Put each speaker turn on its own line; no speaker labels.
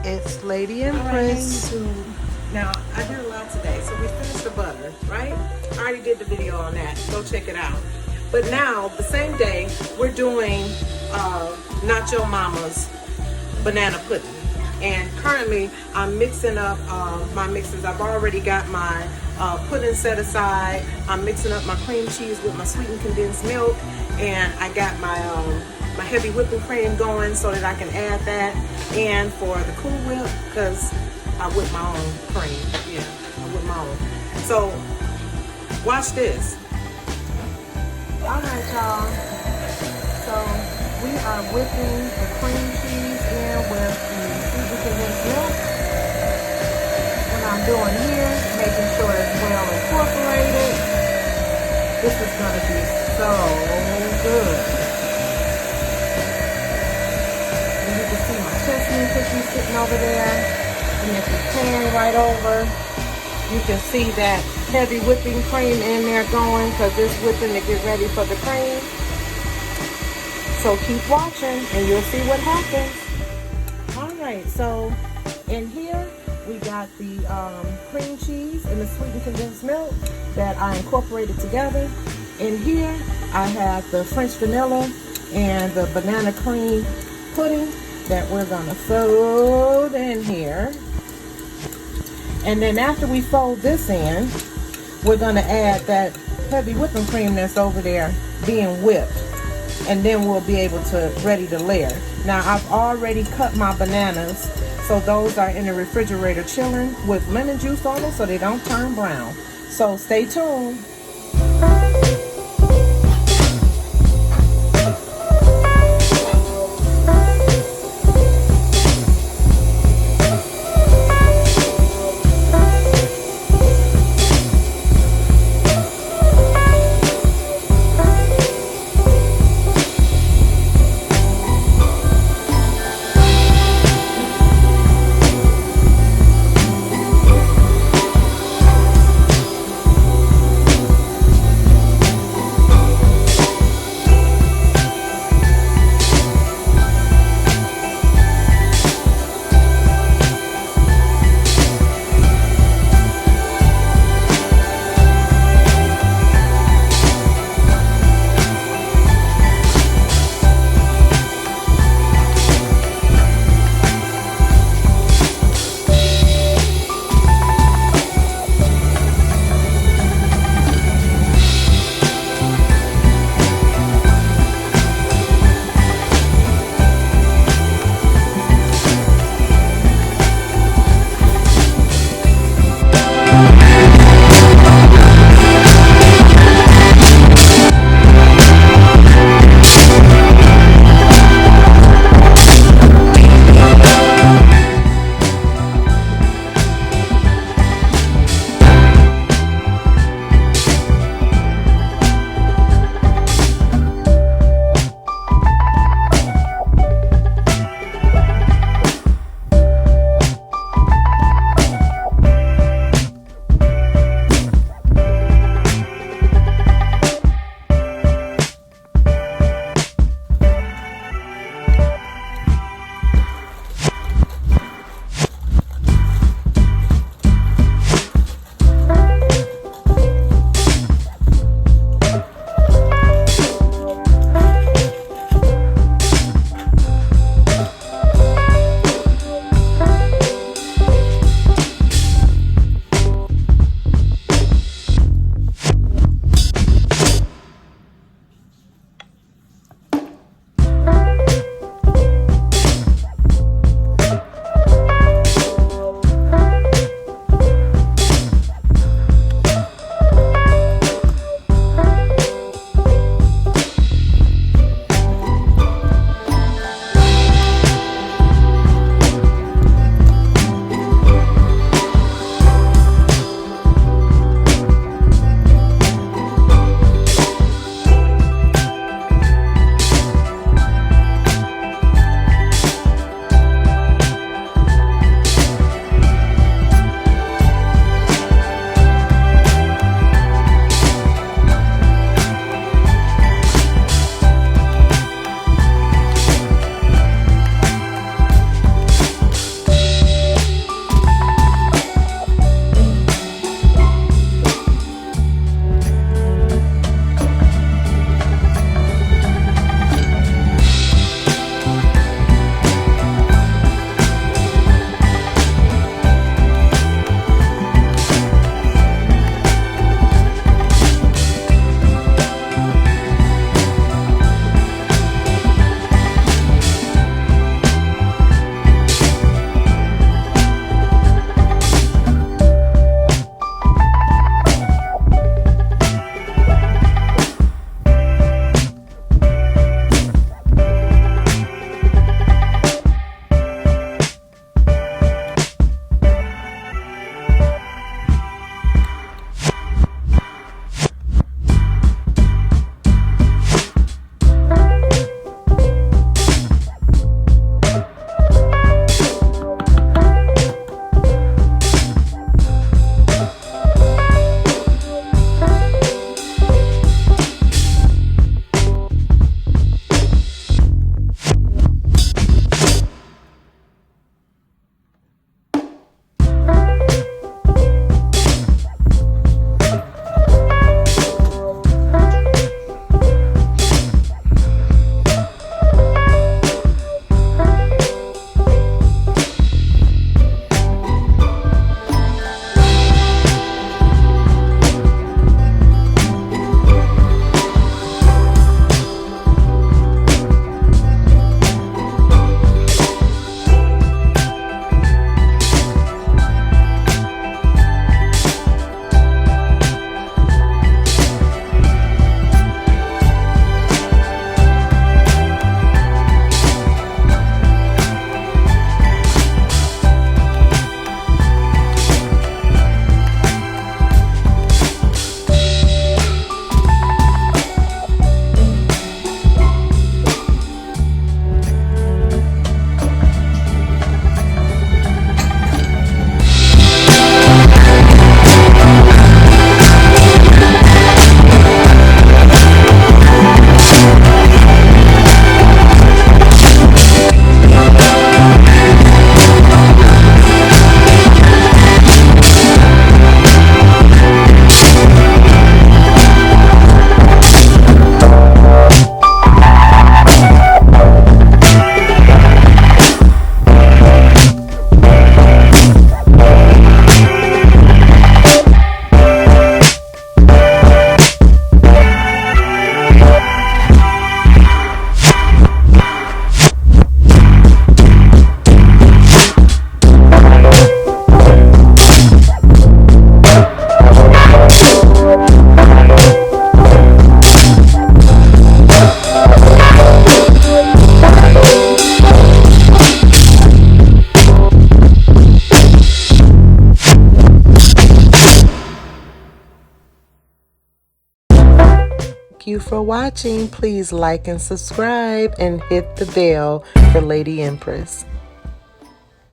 It's Lady Empress.
Now, I did a lot today, so we finished the butter, right? I already did the video on that. Go check it out. But now, the same day, we're doing Nacho Mama's banana pudding. And currently, I'm mixing up my mixes. I've already got my pudding set aside. I'm mixing up my cream cheese with my sweetened condensed milk. And I got my my heavy whipping cream going so that I can add that. And for the Cool Whip, because I whip my own cream. Yeah, I whip my own. So, watch this.
All right, y'all. So we are whipping the cream cheese in with the sweetened condensed milk. What I'm doing here, making sure it's well incorporated. This is gonna be so good. And you can see my chessmen cookies sitting over there. And if you pan right over, you can see that heavy whipping cream in there going because it's whipping to get ready for the cream. So keep watching and you'll see what happens. Alright, so in here we got the cream cheese and the sweetened condensed milk that I incorporated together. In here I have the French vanilla and the banana cream pudding that we're gonna fold in here. And then after we fold this in, we're going to add that heavy whipping cream that's over there being whipped. And then we'll be able to ready to layer. Now I've already cut my bananas, so those are in the refrigerator chilling with lemon juice on it so they don't turn brown. So stay tuned.
you for watching. Please like and subscribe and hit the bell for Lady Empress.